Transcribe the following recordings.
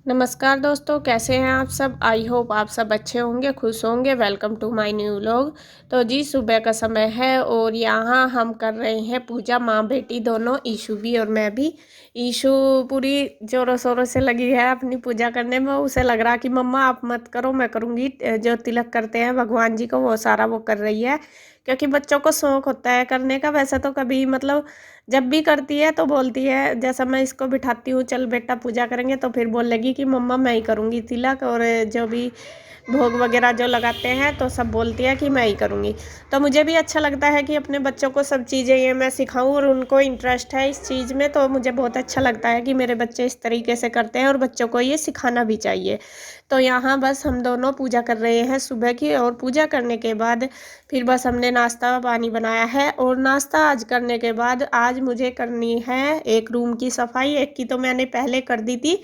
नमस्कार दोस्तों, कैसे हैं आप सब? आई होप आप सब अच्छे होंगे, खुश होंगे। Welcome to my new vlog. तो जी सुबह का समय है और यहाँ हम कर रहे हैं पूजा, माँ बेटी दोनों, ईशु भी और मैं भी। ईशु पूरी जोरों शोरों से लगी है अपनी पूजा करने में। उसे लग रहा कि मम्मा आप मत करो, मैं करूँगी। जो तिलक करते हैं भगवान जी को वो सारा वो कर रही है, क्योंकि बच्चों को शौक होता है करने का। वैसे तो कभी मतलब जब भी करती है तो बोलती है, जैसा मैं इसको बिठाती हूँ चल बेटा पूजा करेंगे, तो फिर बोल लगी कि मम्मा मैं ही करूँगी तिलक, और जो भी भोग वगैरह जो लगाते हैं तो सब बोलती है कि मैं ही करूँगी। तो मुझे भी अच्छा लगता है कि अपने बच्चों को सब चीज़ें ये मैं सिखाऊं, और उनको इंटरेस्ट है इस चीज़ में, तो मुझे बहुत अच्छा लगता है कि मेरे बच्चे इस तरीके से करते हैं, और बच्चों को ये सिखाना भी चाहिए। तो यहाँ बस हम दोनों पूजा कर रहे हैं सुबह की, और पूजा करने के बाद फिर बस हमने नाश्ता पानी बनाया है। और नाश्ता आज करने के बाद आज मुझे करनी है एक रूम की सफाई। एक की तो मैंने पहले कर दी थी,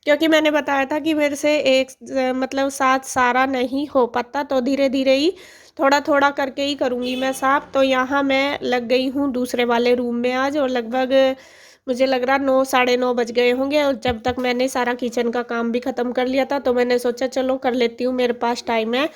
क्योंकि मैंने बताया था कि मेरे से एक मतलब साथ सारा नहीं हो पाता, तो धीरे धीरे ही थोड़ा थोड़ा करके ही करूँगी मैं साफ। तो यहाँ मैं लग गई हूँ दूसरे वाले रूम में आज, और लगभग मुझे लग रहा 9 साढ़े 9 बज गए होंगे। और जब तक मैंने सारा किचन का काम भी ख़त्म कर लिया था, तो मैंने सोचा चलो कर लेती हूँ, मेरे पास टाइम है।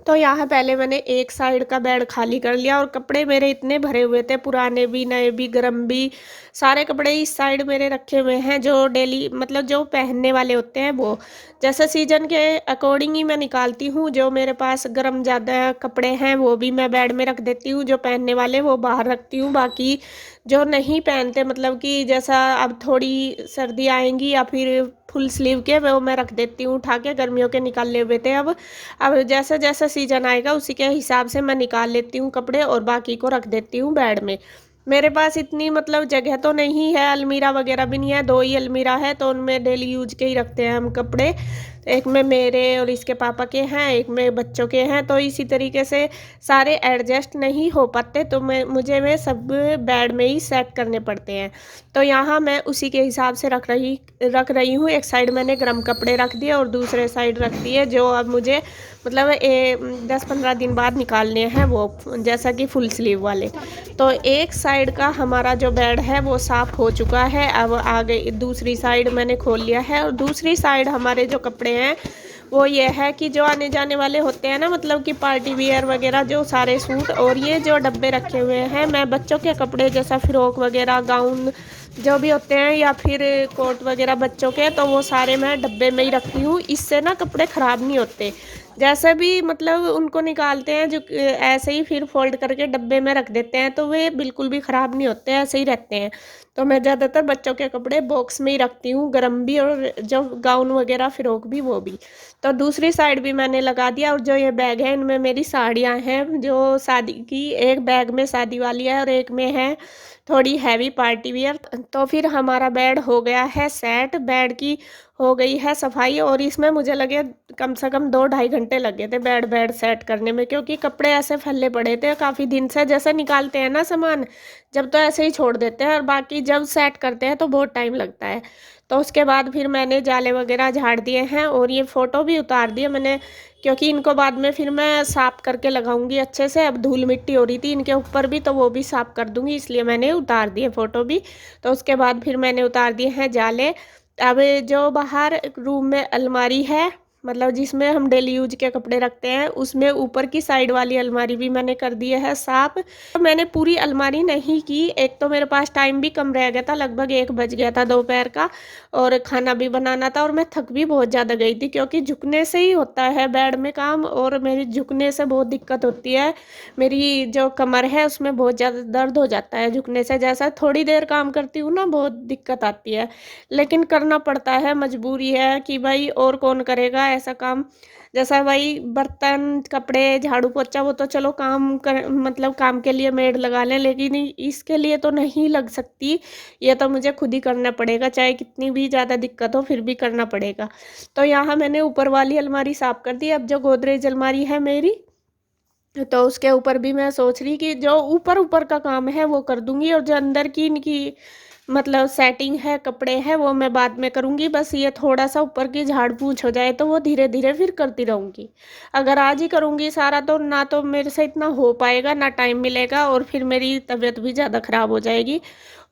तो यहाँ पहले मैंने एक साइड का बेड खाली कर लिया, और कपड़े मेरे इतने भरे हुए थे, पुराने भी नए भी गरम भी, सारे कपड़े इस साइड मेरे रखे हुए हैं, जो डेली मतलब जो पहनने वाले होते हैं वो जैसे सीजन के अकॉर्डिंग ही मैं निकालती हूँ। जो मेरे पास गरम ज़्यादा कपड़े हैं वो भी मैं बेड में रख देती हूँ, जो पहनने वाले वो बाहर रखती हूँ। बाकी जो नहीं पहनते, मतलब कि जैसा अब थोड़ी सर्दी आएंगी या फिर फुल स्लीव के, वो मैं रख देती हूँ उठा के। गर्मियों के निकाले हुए थे, अब जैसा जैसा सीजन आएगा उसी के हिसाब से मैं निकाल लेती हूँ कपड़े, और बाकी को रख देती हूँ बेड में। मेरे पास इतनी मतलब जगह तो नहीं है, अलमीरा वगैरह भी नहीं है, 2 ही अलमीरा है, तो उनमें डेली यूज के ही रखते हैं हम कपड़े। एक में मेरे और इसके पापा के हैं, एक में बच्चों के हैं, तो इसी तरीके से सारे एडजस्ट नहीं हो पाते, तो मुझे वे सब बेड में ही सेट करने पड़ते हैं। तो यहाँ मैं उसी के हिसाब से रख रही हूँ। एक साइड मैंने गर्म कपड़े रख दिए और दूसरे साइड रख दिए जो अब मुझे मतलब 10-15 दिन बाद निकालने हैं, वो जैसा कि फुल स्लीव वाले। तो एक साइड का हमारा जो बेड है वो साफ़ हो चुका है। अब आगे दूसरी साइड मैंने खोल लिया है, और दूसरी साइड हमारे जो कपड़े हैं वो ये है कि जो आने जाने वाले होते हैं ना, मतलब कि पार्टी वियर वगैरह, जो सारे सूट और ये जो डब्बे रखे हुए हैं, मैं बच्चों के कपड़े जैसा फ्रॉक वगैरह, गाउन जो भी होते हैं, या फिर कोट वगैरह बच्चों के, तो वो सारे मैं डब्बे में ही रखती हूँ। इससे ना कपड़े ख़राब नहीं होते। जैसे भी मतलब उनको निकालते हैं जो ऐसे ही फिर फोल्ड करके डब्बे में रख देते हैं, तो वे बिल्कुल भी ख़राब नहीं होते, ऐसे ही रहते हैं। तो मैं ज़्यादातर बच्चों के कपड़े बॉक्स में ही रखती हूँ, गरम भी और जो गाउन वगैरह फ्रॉक भी वो भी। तो दूसरी साइड भी मैंने लगा दिया। और जो ये बैग है इनमें मेरी साड़ियाँ हैं जो शादी की, एक बैग में शादी वाली है और एक में है थोड़ी हैवी पार्टी वियर। तो फिर हमारा बेड हो गया है सेट, बेड की हो गई है सफाई, और इसमें मुझे लगे कम से कम 2-2.5 घंटे लगे थे बेड बेड सेट करने में, क्योंकि कपड़े ऐसे फैले पड़े थे काफ़ी दिन से। जैसे निकालते हैं ना सामान, जब तो ऐसे ही छोड़ देते हैं, और बाकी जब सेट करते हैं तो बहुत टाइम लगता है। तो उसके बाद फिर मैंने जाले वगैरह झाड़ दिए हैं, और ये फ़ोटो भी उतार दिए मैंने, क्योंकि इनको बाद में फिर मैं साफ़ करके लगाऊंगी अच्छे से। अब धूल मिट्टी हो रही थी इनके ऊपर भी, तो वो भी साफ़ कर दूंगी, इसलिए मैंने उतार दिए फ़ोटो भी। तो उसके बाद फिर मैंने उतार दिए हैं जाले। अब जो बाहर रूम में अलमारी है, मतलब जिसमें हम डेली यूज के कपड़े रखते हैं, उसमें ऊपर की साइड वाली अलमारी भी मैंने कर दी है साफ। तो मैंने पूरी अलमारी नहीं की, एक तो मेरे पास टाइम भी कम रह गया था, लगभग 1 बज गया था दोपहर का, और खाना भी बनाना था, और मैं थक भी बहुत ज़्यादा गई थी, क्योंकि झुकने से ही होता है बेड में काम, और मेरी झुकने से बहुत दिक्कत होती है। मेरी जो कमर है उसमें बहुत ज़्यादा दर्द हो जाता है झुकने से। जैसा थोड़ी देर काम करती हूँ ना, बहुत दिक्कत आती है, लेकिन करना पड़ता है, मजबूरी है कि भाई और कौन करेगा ऐसा काम। जैसा भाई बर्तन कपड़े झाड़ू पोछा वो तो चलो काम कर, मतलब काम के लिए मेड लगा लें, लेकिन इसके लिए तो नहीं लग सकती। ये तो मुझे खुद ही करना पड़ेगा, चाहे कितनी भी ज़्यादा दिक्कत हो फिर भी करना पड़ेगा। तो यहाँ मैंने ऊपर वाली अलमारी साफ कर दी। अब जो गोदरेज अलमारी है मेरी, तो उसके ऊपर भी मैं सोच रही कि जो ऊपर ऊपर का काम है वो कर दूंगी, और जो अंदर की इनकी मतलब सेटिंग है, कपड़े हैं, वो मैं बाद में करूँगी। बस ये थोड़ा-सा ऊपर की झाड़-पोंछ हो जाए तो वो धीरे-धीरे फिर करती रहूँगी। अगर आज ही करूँगी सारा तो ना तो मेरे से इतना हो पाएगा, ना टाइम मिलेगा और फिर मेरी तबीयत भी ज़्यादा ख़राब हो जाएगी।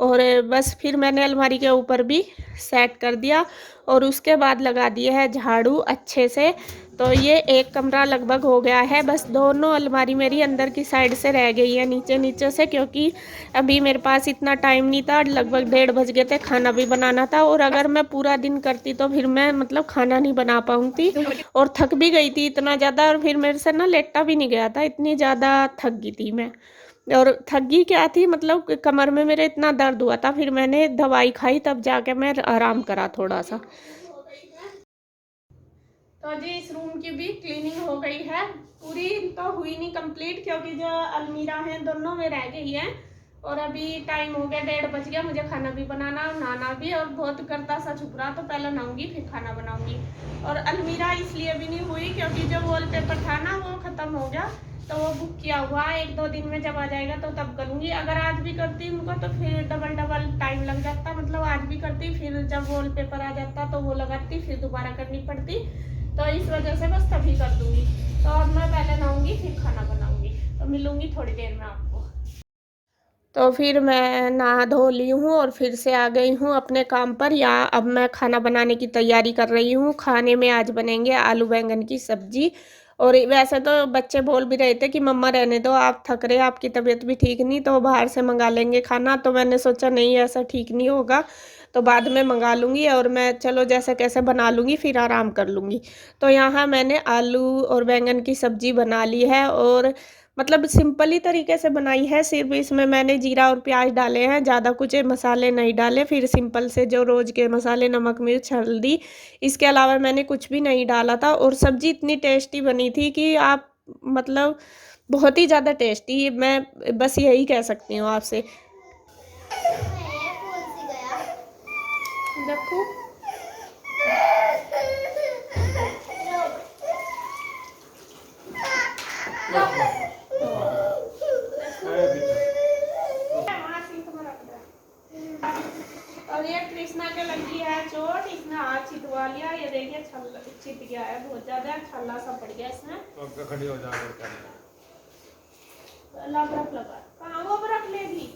और बस फिर मैंने अलमारी के ऊपर भी सेट कर दिया और उसके बाद लगा दिए है झाड़ू अच्छे से। तो ये एक कमरा लगभग हो गया है, बस दोनों अलमारी मेरी अंदर की साइड से रह गई है नीचे-नीचे से, क्योंकि अभी मेरे पास इतना टाइम नहीं था, लगभग 1:30 बज गए थे, खाना भी बनाना था और अगर मैं पूरा दिन करती तो फिर मैं मतलब खाना नहीं बना पाऊँगी और थक भी गई थी इतना ज़्यादा और फिर मेरे से ना लेटा भी नहीं गया था, इतनी ज़्यादा थक गई थी मैं। और थक गई क्या थी, मतलब कमर में मेरे इतना दर्द हुआ था, फिर मैंने दवाई खाई तब जाके मैं आराम करा थोड़ा-सा। तो जी इस रूम की भी क्लीनिंग हो गई है, पूरी तो हुई नहीं कंप्लीट क्योंकि जो अलमीरा है दोनों में रह गई है। और अभी टाइम हो गया, 1:30 बज गया, मुझे खाना भी बनाना और नहाना भी और बहुत गर्दा सा छुप रहा, तो पहले नहाऊंगी फिर खाना बनाऊंगी। और अलमीरा इसलिए भी नहीं हुई क्योंकि जो वॉलपेपर था ना वो ख़त्म हो गया, तो वो बुक किया हुआ 1-2 दिन में जब आ जाएगा तो तब करूँगी। अगर आज भी करती उनको तो फिर डबल डबल टाइम लग जाता, मतलब आज भी करती फिर जब वॉलपेपर आ जाता तो वो लगाती फिर दोबारा करनी पड़ती, तो इस वजह से बस तभी कर दूंगी। तो अब मैं पहले नहाऊंगी फिर खाना बनाऊंगी, तो मिलूंगी थोड़ी देर में आपको। तो फिर मैं नहा धो ली हूँ और फिर से आ गई हूँ अपने काम पर। यहाँ अब मैं खाना बनाने की तैयारी कर रही हूँ। खाने में आज बनेंगे आलू बैंगन की सब्जी। और वैसे तो बच्चे बोल भी रहे थे कि मम्मा रहने दो, आप थक रहे, आपकी तबीयत भी ठीक नहीं, तो बाहर से मंगा लेंगे खाना। तो मैंने सोचा नहीं, ऐसा ठीक नहीं होगा, तो बाद में मंगा लूँगी और मैं चलो जैसे कैसे बना लूँगी फिर आराम कर लूँगी। तो यहाँ मैंने आलू और बैंगन की सब्जी बना ली है और मतलब सिंपल ही तरीके से बनाई है, सिर्फ़ इसमें मैंने जीरा और प्याज़ डाले हैं, ज़्यादा कुछ मसाले नहीं डाले। फिर सिंपल से जो रोज़ के मसाले नमक, मिर्च, हल्दी, इसके अलावा मैंने कुछ भी नहीं डाला था और सब्ज़ी इतनी टेस्टी बनी थी कि आप मतलब बहुत ही ज़्यादा टेस्टी, मैं बस यही कह सकती हूँ आपसे। देखो और ये कृष्णा के लगी है चोट, इसने हाथ छिदवा लिया, ये देखिए छिद गया है बहुत ज्यादा, छल्ला सा पड़ गया इसमें। तो खड़ी हो जाएगा, रख लगा कहाँ वो रख लेगी।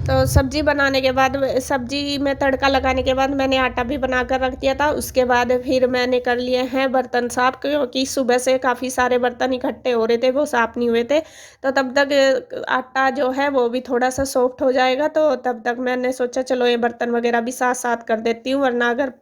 तो सब्ज़ी बनाने के बाद सब्ज़ी में तड़का लगाने के बाद मैंने आटा भी बनाकर रख दिया था। उसके बाद फिर मैंने कर लिए हैं बर्तन साफ़, क्योंकि सुबह से काफ़ी सारे बर्तन इकट्ठे हो रहे थे, वो साफ़ नहीं हुए थे। तो तब तक आटा जो है वो भी थोड़ा-सा सॉफ्ट हो जाएगा, तो तब तक मैंने सोचा चलो ये बर्तन वग़ैरह भी साथ-साथ कर देती हूँ, वरना अगर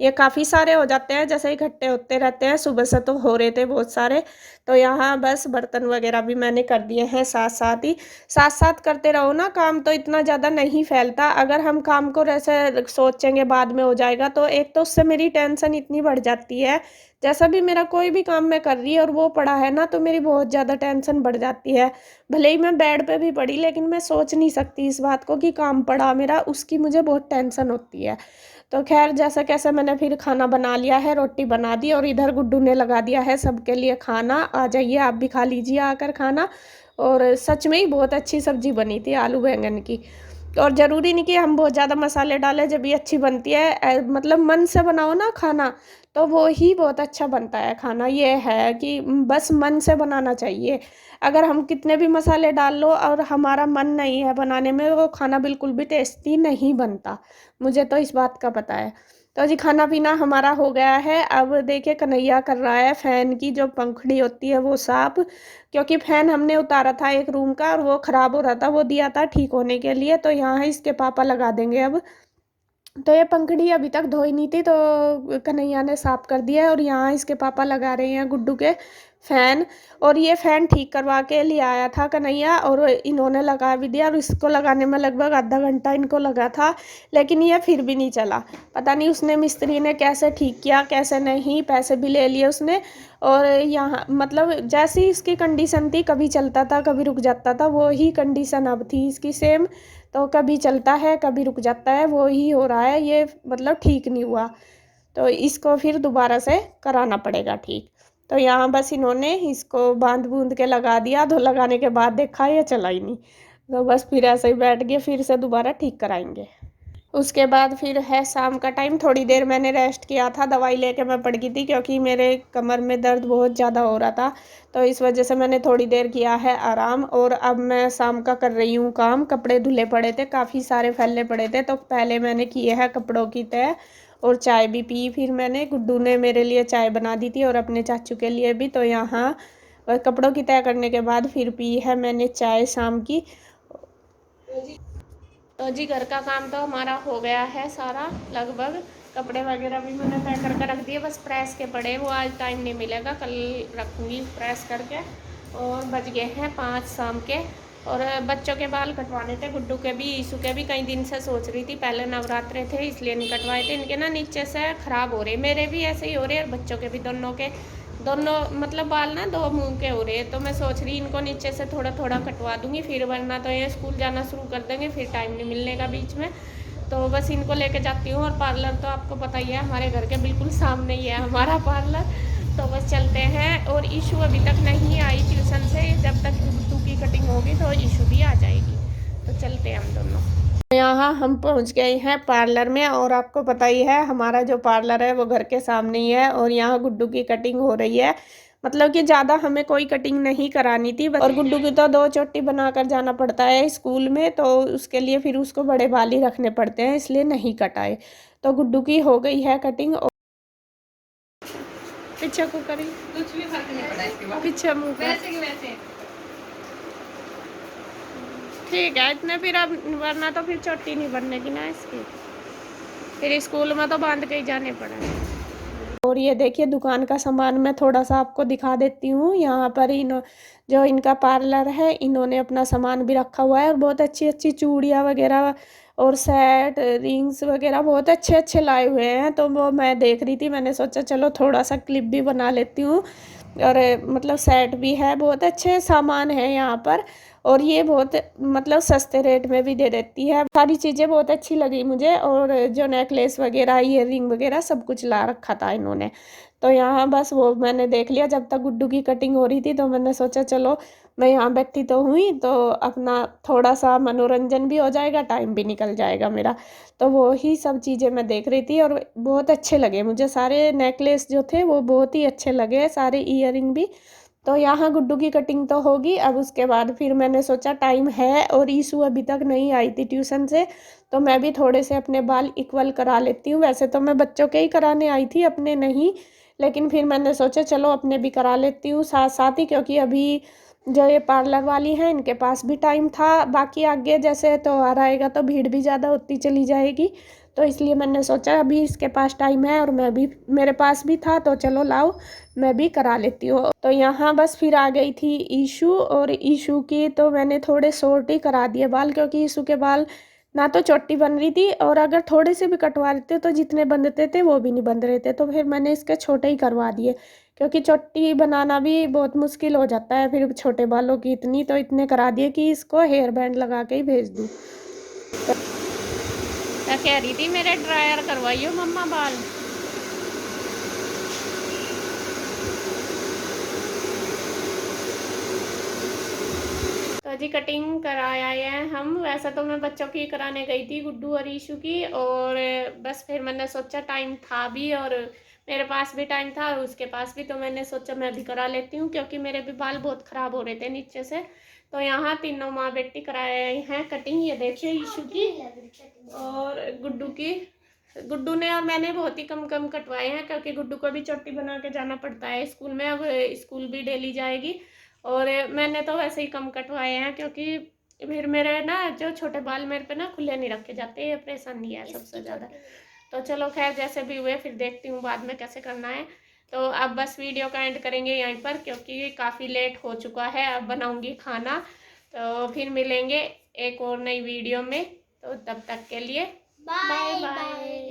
ये काफ़ी सारे हो जाते हैं, जैसे इकट्ठे होते रहते हैं, सुबह से तो हो रहे थे बहुत सारे। तो यहाँ बस बर्तन वग़ैरह भी मैंने कर दिए हैं साथ-साथ ही। साथ-साथ करते रहो ना काम तो इतना ज़्यादा नहीं फैलता। अगर हम काम को ऐसे सोचेंगे बाद में हो जाएगा, तो एक तो उससे मेरी टेंशन इतनी बढ़ जाती है। जैसा भी मेरा कोई भी काम मैं कर रही और वो पड़ा है ना, तो मेरी बहुत ज़्यादा टेंशन बढ़ जाती है। भले ही मैं बेड पे भी पड़ी, लेकिन मैं सोच नहीं सकती इस बात को कि काम पड़ा मेरा, उसकी मुझे बहुत टेंशन होती है। तो ख़ैर जैसा-कैसा मैंने फिर खाना बना लिया है, रोटी बना दी और इधर गुड्डू ने लगा दिया है सबके लिए खाना। आ जाइए आप भी खा लीजिए आकर खाना। और सच में ही बहुत अच्छी सब्ज़ी बनी थी आलू बैंगन की। और ज़रूरी नहीं कि हम बहुत ज़्यादा मसाले डालें जब ये अच्छी बनती है। मतलब मन से बनाओ ना खाना, तो वो ही बहुत अच्छा बनता है खाना। ये है कि बस मन से बनाना चाहिए। अगर हम कितने भी मसाले डाल लो और हमारा मन नहीं है बनाने में, वो खाना बिल्कुल भी टेस्टी नहीं बनता। मुझे तो इस बात का पता है। तो जी खाना-पीना हमारा हो गया है। अब देखिए कन्हैया कर रहा है फ़ैन की जो पंखुड़ी होती है वो साफ़, क्योंकि फ़ैन हमने उतारा था एक रूम का और वो ख़राब हो रहा था, वो दिया था ठीक होने के लिए, तो यहाँ इसके पापा लगा देंगे अब। तो ये पंखुड़ी अभी तक धोई नहीं थी, तो कन्हैया ने साफ़ कर दिया है और यहाँ इसके पापा लगा रहे हैं गुड्डू के फ़ैन। और ये फ़ैन ठीक करवा के ले आया था कन्हैया और इन्होंने लगा भी दिया और इसको लगाने में लगभग आधा घंटा इनको लगा था, लेकिन ये फिर भी नहीं चला। पता नहीं उसने मिस्त्री ने कैसे ठीक किया, कैसे नहीं, पैसे भी ले लिए उसने। और यहाँ मतलब जैसी इसकी कंडीशन थी, कभी चलता था, कभी रुक जाता था, वो ही कंडीशन अब थी इसकी सेम। तो कभी चलता है, कभी रुक जाता है, वो ही हो रहा है, ये मतलब ठीक नहीं हुआ। तो इसको फिर दोबारा से कराना पड़ेगा ठीक। तो यहाँ बस इन्होंने इसको बाँध-बूँध के लगा दिया, तो लगाने के बाद देखा ये चला ही नहीं। तो बस फिर ऐसे ही बैठ गए, फिर से दोबारा ठीक कराएंगे। उसके बाद फिर है शाम का टाइम, थोड़ी देर मैंने रेस्ट किया था, दवाई लेके मैं पड़ गई थी क्योंकि मेरे कमर में दर्द बहुत ज़्यादा हो रहा था, तो इस वजह से मैंने थोड़ी देर किया है आराम। और अब मैं शाम का कर रही हूँ काम। कपड़े धुले पड़े थे, काफ़ी सारे फैले पड़े थे, तो पहले मैंने किए हैं कपड़ों की तह और चाय भी पी। फिर मैंने, गुड्डू ने मेरे लिए चाय बना दी थी और अपने चाचू के लिए भी, तो यहाँ कपड़ों की तह करने के बाद फिर पी है मैंने चाय शाम की। तो जी घर का काम तो हमारा हो गया है सारा लगभग। कपड़े वगैरह भी मैंने तय करके रख दिए, बस प्रेस के पड़े, वो आज टाइम नहीं मिलेगा, कल रखूँगी प्रेस करके। और बज गए हैं 5 शाम के। और बच्चों के बाल कटवाने थे, गुड्डू के भी ईशू के भी, कई दिन से सोच रही थी, पहले नवरात्रे थे इसलिए नहीं कटवाए थे। इनके ना नीचे से ख़राब हो रहे, मेरे भी ऐसे ही हो रहे और बच्चों के भी, दोनों मतलब बाल ना 2 मुंह के हो रहे हैं। तो मैं सोच रही इनको नीचे से थोड़ा थोड़ा कटवा दूंगी, फिर वरना तो ये स्कूल जाना शुरू कर देंगे, फिर टाइम नहीं मिलने का बीच में। तो बस इनको लेके जाती हूँ। और पार्लर तो आपको पता ही है, हमारे घर के बिल्कुल सामने ही है हमारा पार्लर। तो बस चलते हैं। और ईशू अभी तक नहीं आई ट्यूशन से, जब तक गुड्डू की कटिंग होगी तो ईशू भी आ जाएगी। तो चलते हैं हम दोनों। यहाँ हम पहुँच गए हैं पार्लर में, और आपको पता ही है हमारा जो पार्लर है वो घर के सामने ही है। और यहाँ गुड्डू की कटिंग हो रही है, मतलब कि ज़्यादा हमें कोई कटिंग नहीं करानी थी। और गुड्डू की तो 2 चोटी बनाकर जाना पड़ता है स्कूल में, तो उसके लिए फिर उसको बड़े बाल ही रखने पड़ते हैं, इसलिए नहीं कटाए। तो गुड्डू की हो गई है कटिंग। और पीछे को करी, कुछ भी फर्क नहीं पड़ा इसके बाद, पीछे मुँह वैसे के वैसे ठीक है इतने। फिर अब वरना तो फिर चोटी नहीं बनने की ना इसकी, फिर स्कूल में तो बांध के ही जाने पड़े। और ये देखिए दुकान का सामान मैं थोड़ा सा आपको दिखा देती हूँ। यहाँ पर जो इनका पार्लर है, इन्होंने अपना सामान भी रखा हुआ है, और बहुत अच्छी अच्छी चूड़ियाँ वगैरह और सेट रिंग्स वगैरह बहुत अच्छे अच्छे लाए हुए हैं। तो वो मैं देख रही थी, मैंने सोचा चलो थोड़ा सा क्लिप भी बना लेती हूँ। और मतलब सेट भी है, बहुत अच्छे सामान है यहाँ पर। और ये बहुत मतलब सस्ते रेट में भी दे देती है, सारी चीज़ें बहुत अच्छी लगी मुझे। और जो नेकलेस वगैरह, ईयर रिंग वगैरह सब कुछ ला रखा था इन्होंने। तो यहाँ बस वो मैंने देख लिया, जब तक गुड्डू की कटिंग हो रही थी तो मैंने सोचा चलो मैं यहाँ बैठी तो हुई, तो अपना थोड़ा सा मनोरंजन भी हो जाएगा, टाइम भी निकल जाएगा मेरा। तो वो ही सब चीज़ें मैं देख रही थी, और बहुत अच्छे लगे मुझे सारे नेकलेस जो थे, वो बहुत ही अच्छे लगे, सारे ईयर रिंग भी। तो यहाँ गुड्डू की कटिंग तो होगी, अब उसके बाद फिर मैंने सोचा टाइम है और ईशू अभी तक नहीं आई थी ट्यूशन से, तो मैं भी थोड़े से अपने बाल इक्वल करा लेती हूँ। वैसे तो मैं बच्चों के ही कराने आई थी, अपने नहीं, लेकिन फिर मैंने सोचा चलो अपने भी करा लेती हूँ साथ साथ ही, क्योंकि अभी जो ये पार्लर वाली है इनके पास भी टाइम था। बाकी आगे जैसे त्योहार आएगा तो भीड़ भी ज़्यादा होती चली जाएगी, तो इसलिए मैंने सोचा अभी इसके पास टाइम है और मैं भी, मेरे पास भी था, तो चलो लाओ मैं भी करा लेती हूँ। तो यहाँ बस फिर आ गई थी ईशू, और ईशू की तो मैंने थोड़े शॉर्ट ही करा दिए बाल, क्योंकि ईशू के बाल ना तो चोटी बन रही थी, और अगर थोड़े से भी कटवा लेते तो जितने बंधते थे वो भी नहीं बंध रहे थे, तो फिर मैंने इसके छोटे ही करवा दिए, क्योंकि चोटी बनाना भी बहुत मुश्किल हो जाता है फिर छोटे बालों की इतनी। तो इतने करा दिए कि इसको हेयर बैंड लगा के ही भेज दूँ। क्या कह रही थी, मेरे ड्रायर करवाइयो मम्मा बाल। तो जी कटिंग कराया है हम। वैसे तो मैं बच्चों की कराने गई थी, गुड्डू और ईशू की, और बस फिर मैंने सोचा टाइम था भी और मेरे पास भी टाइम था और उसके पास भी, तो मैंने सोचा मैं भी करा लेती हूँ, क्योंकि मेरे भी बाल बहुत ख़राब हो रहे थे नीचे से। तो यहाँ तीनों माँ बेटी कराए हैं कटिंग। ये देखिए ईशू की और गुड्डू की। गुड्डू ने और मैंने बहुत ही कम कम कटवाए हैं, क्योंकि गुड्डू को भी चोटी बना के जाना पड़ता है स्कूल में, अब स्कूल भी डेली जाएगी। और मैंने तो वैसे ही कम कटवाए हैं, क्योंकि फिर मेरे ना जो छोटे बाल मेरे पे ना खुले नहीं रखे जाते, ये परेशानी है सबसे ज़्यादा। तो चलो खैर जैसे भी हुए, फिर देखती हूँ बाद में कैसे करना है। तो अब बस वीडियो का एंड करेंगे यहीं पर, क्योंकि काफ़ी लेट हो चुका है, अब बनाऊँगी खाना। तो फिर मिलेंगे एक और नई वीडियो में, तो तब तक के लिए बाय बाय।